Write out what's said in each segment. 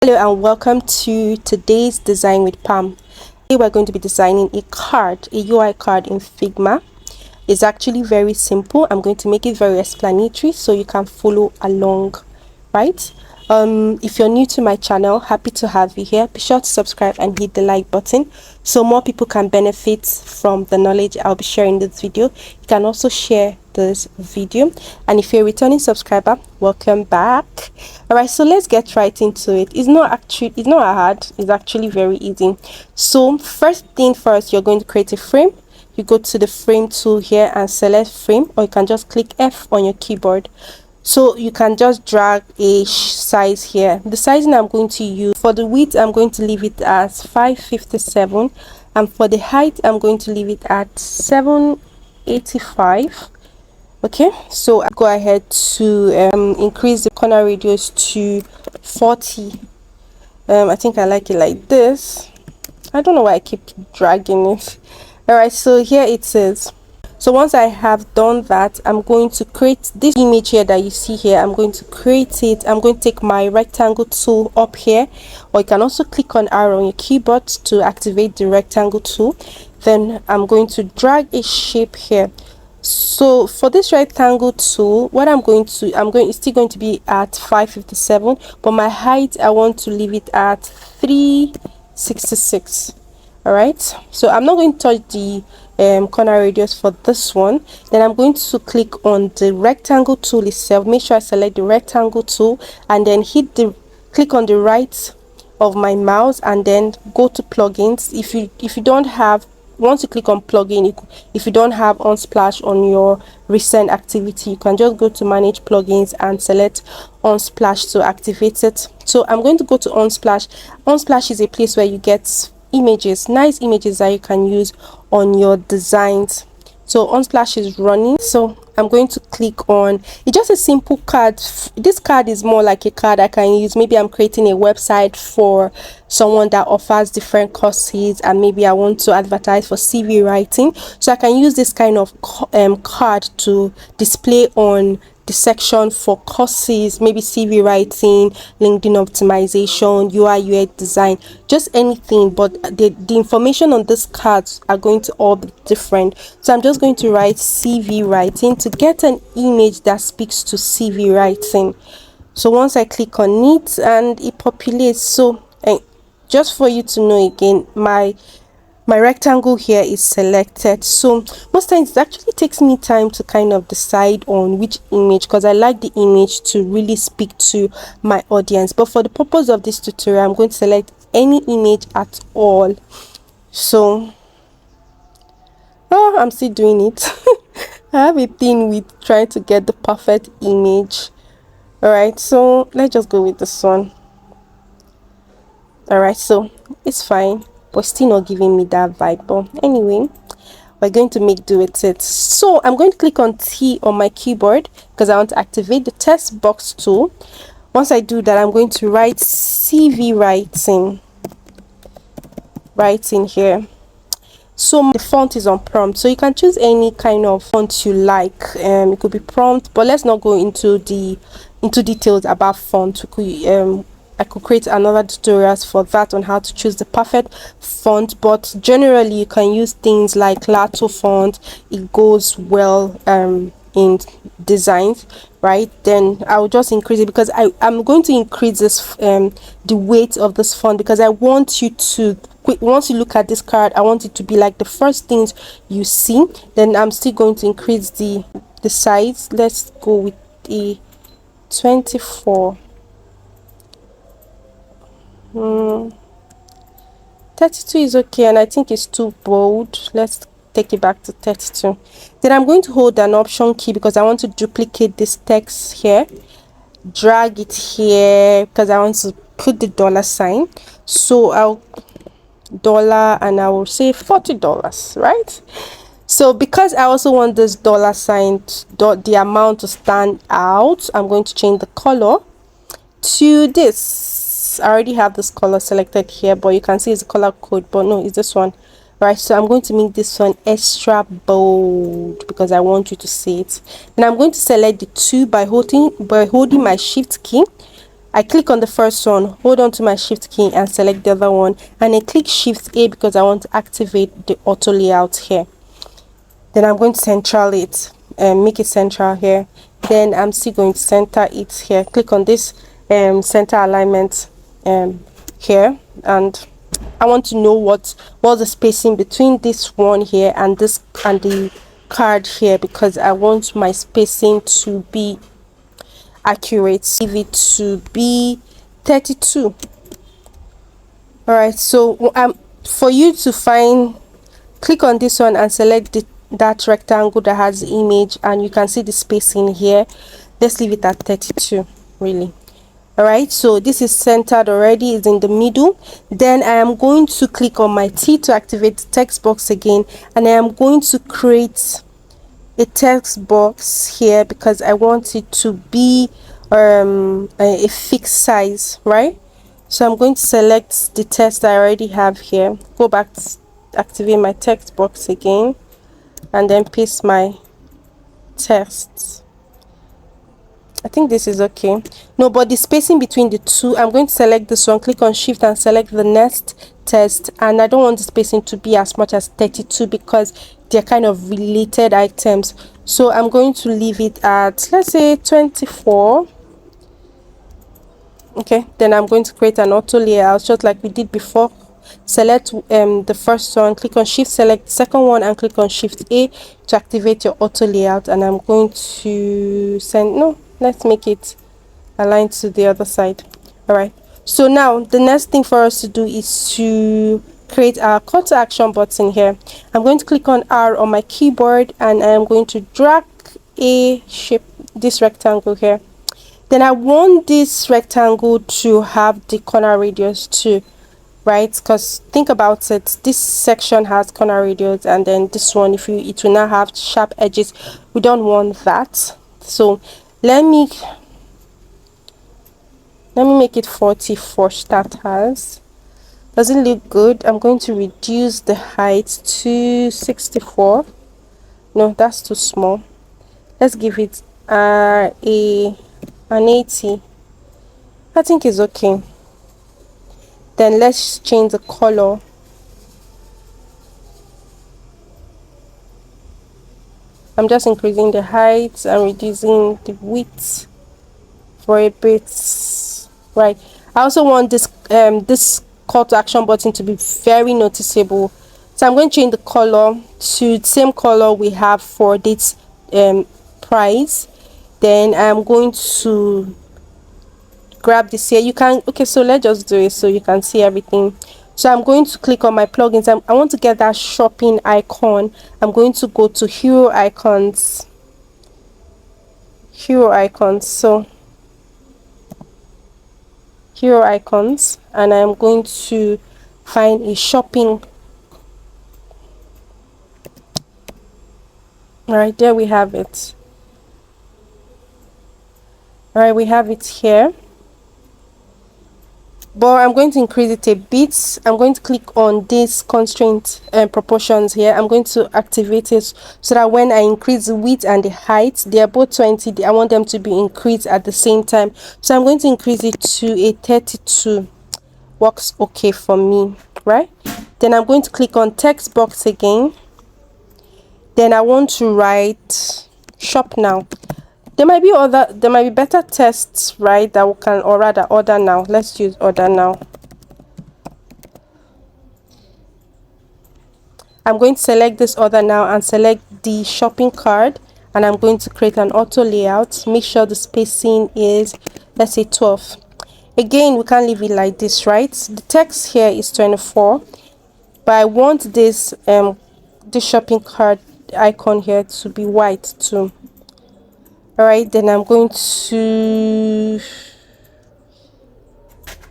Hello and welcome to today's design with Pam. Today we're going to be designing a card, a UI card in Figma. It's actually very simple. I'm going to make it very explanatory so you can follow along, right? If you're new to my channel, happy to have you here. Be sure to subscribe and hit the like button so more people can benefit from the knowledge I'll be sharing in this video. You can also share this video, and if you're a returning subscriber, welcome back. All right, so let's get right into it. It's not hard. It's actually very easy. So first thing first, you're going to create a frame. You go to the frame tool here and select frame, or you can just click F on your keyboard. So you can just drag a size here. The sizing I'm going to use for the width, I'm going to leave it as 557, and for the height I'm going to leave it at 785. Okay, so I go ahead to increase the corner radius to 40. I think I like it like this. I don't know why I keep dragging it. All right, so here it is. So once I have done that, I'm going to create this image here that you see here. I'm going to create it. I'm going to take my rectangle tool up here, or you can also click on arrow on your keyboard to activate the rectangle tool. Then I'm going to drag a shape here. So for this rectangle tool, what it's still going to be at 557, but my height I want to leave it at 366. all right, so I'm not going to touch the corner radius for this one. Then I'm going to click on the rectangle tool itself. Make sure I select the rectangle tool and then click on the right of my mouse and then go to plugins. If you don't have, once you click on plugin, if you don't have Unsplash on your recent activity, you can just go to manage plugins and select Unsplash to activate it. So I'm going to go to Unsplash. Unsplash is a place where you get images, nice images that you can use on your designs. So Unsplash is running, so I'm going to click on it's just a simple card. This card is more like a card I can use. Maybe I'm creating a website for someone that offers different courses, and maybe I want to advertise for CV writing, so I can use this kind of card to display on the section for courses, maybe CV writing, LinkedIn optimization, UI UX design, just anything. But the information on these cards are going to all be different. So I'm just going to write CV writing to get an image that speaks to CV writing. So once I click on it and it populates, so just for you to know again, my rectangle here is selected. So most times it actually takes me time to kind of decide on which image, because I like the image to really speak to my audience. But for the purpose of this tutorial, I'm going to select any image at all. So I'm still doing it. I have a thing with trying to get the perfect image. All right, so let's just go with this one. All right, so it's fine, but still not giving me that vibe. But anyway, we're going to make do with it. So I'm going to click on T on my keyboard because I want to activate the text box tool. Once I do that, I'm going to write CV writing here. So the font is on prompt, so you can choose any kind of font you like. It could be prompt, but let's not go into details about font. I could create another tutorials for that on how to choose the perfect font, but generally you can use things like Lato font. It goes well in designs, right? Then I'll just increase it because I'm going to increase this the weight of this font, because I want you to, once you look at this card, I want it to be like the first things you see. Then I'm still going to increase the size. Let's go with a 24. 32 is okay, and I think it's too bold. Let's take it back to 32. Then I'm going to hold an option key because I want to duplicate this text here, drag it here because I want to put the dollar sign. So I'll dollar and I will say $40, right? So because I also want this dollar sign, the amount to stand out, I'm going to change the color to this. I already have this color selected here, but you can see it's the color code, but no, it's this one, right? So I'm going to make this one extra bold because I want you to see it. And I'm going to select the two by holding my shift key. I click on the first one, hold on to my shift key and select the other one, and then click shift A because I want to activate the auto layout here. Then I'm going to central it and make it central here. Then I'm still going to center it here. Click on this center alignment here, and I want to know what's the spacing between this one here and this and the card here, because I want my spacing to be accurate. Give it to be 32. All right, so for you to find, click on this one and select that rectangle that has the image, and you can see the spacing here. Let's leave it at 32 really. All right, so this is centered already, it's in the middle. Then I am going to click on my T to activate the text box again, and I am going to create a text box here because I want it to be a fixed size, right? So I'm going to select the text I already have here, go back to activate my text box again, and then paste my text. I think this is okay. No, but the spacing between the two, I'm going to select this one, click on shift and select the next text, and I don't want the spacing to be as much as 32 because they're kind of related items. So I'm going to leave it at, let's say, 24. Okay, then I'm going to create an auto layout just like we did before. Select the first one, click on shift, select the second one and click on shift A to activate your auto layout. And I'm going to let's make it aligned to the other side. All right, so now the next thing for us to do is to create our call to action button here. I'm going to click on R on my keyboard and I'm going to drag a shape, this rectangle here. Then I want this rectangle to have the corner radius too, right? Because think about it, this section has corner radius, and then this one, it will now have sharp edges. We don't want that. So let me make it 40 for starters. Doesn't look good. I'm going to reduce the height to 64. No, that's too small. Let's give it an 80. I think it's okay. Then let's change the color. I'm just increasing the height and reducing the width for a bit, right? I also want this this call to action button to be very noticeable, so I'm going to change the color to the same color we have for this price. Then I'm going to grab this here. You can, okay, so let's just do it so you can see everything. So I'm going to click on my plugins. I want to get that shopping icon. I'm going to go to hero icons, so hero icons, and I'm going to find a shopping. All right, there we have it. All right, we have it here, but I'm going to increase it a bit. I'm going to click on this constraint proportions here. I'm going to activate it so that when I increase the width and the height, they are both 20. I want them to be increased at the same time, so I'm going to increase it to a 32. Works okay for me, right? Then I'm going to click on text box again. Then I want to write shop now. There might be better tests, right, that we can, or rather order now. Let's use order now. I'm going to select this order now and select the shopping card, and I'm going to create an auto layout. Make sure the spacing is, let's say, 12. Again, we can't leave it like this, right? The text here is 24, but I want this shopping card icon here to be white too. All right, then I'm going to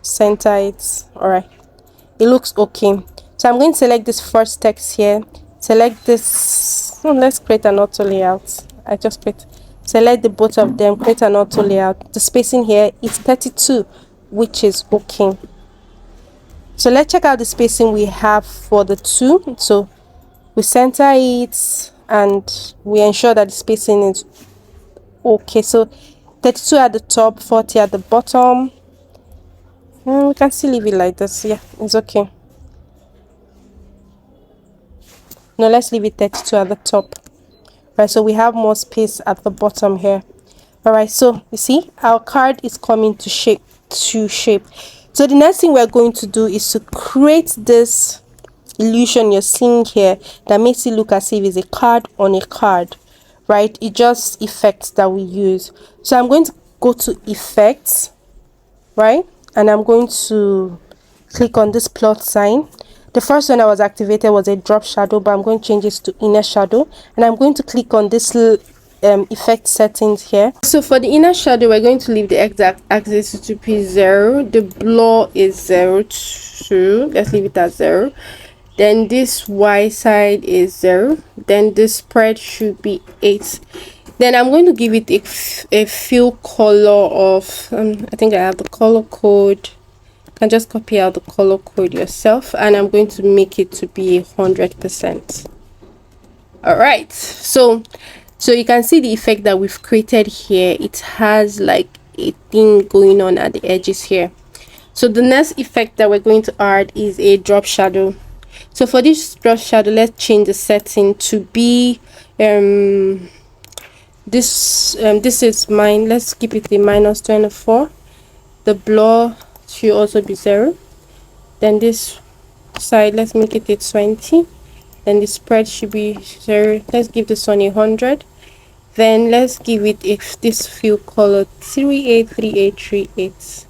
center it. All right, it looks okay. So I'm going to select this first text here, select this. Let's create an auto layout. Select the both of them, create an auto layout. The spacing here is 32, which is okay. So let's check out the spacing we have for the two. So we center it and we ensure that the spacing is okay. So 32 at the top, 40 at the bottom. We can still leave it like this. Yeah, it's okay. No, let's leave it 32 at the top. Right, so we have more space at the bottom here. All right, so you see our card is coming to shape. So the next thing we're going to do is to create this illusion you're seeing here that makes it look as if it's a card on a card, right? It just effects that we use. So I'm going to go to effects, right, and I'm going to click on this plot sign. The first one that was activated was a drop shadow, but I'm going to change this to inner shadow, and I'm going to click on this effect settings here. So for the inner shadow, we're going to leave the exact axis to be 0. The blur is 0 2. Let's leave it at 0. Then this y side is 0. Then this spread should be 8. Then I'm going to give it a fill color of I think I have the color code. You can just copy out the color code yourself, and I'm going to make it to be 100%. All right, so you can see the effect that we've created here. It has like a thing going on at the edges here. So the next effect that we're going to add is a drop shadow. So for this drop shadow, let's change the setting to be this is mine. Let's keep it a -24. The blur should also be 0. Then this side, let's make it a 20. Then the spread should be 0. Let's give this one 100. Then let's give it this fill color 383838.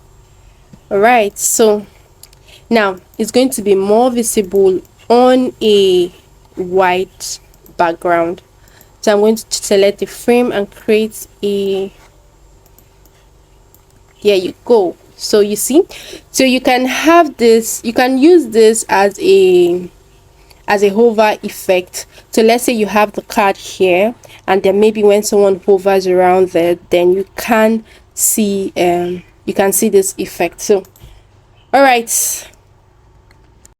All right, so now it's going to be more visible on a white background. So I'm going to select the frame and create a, there you go. So you see, so you can have this, you can use this as a hover effect. So let's say you have the card here, and then maybe when someone hovers around there, then you can see this effect. So all right,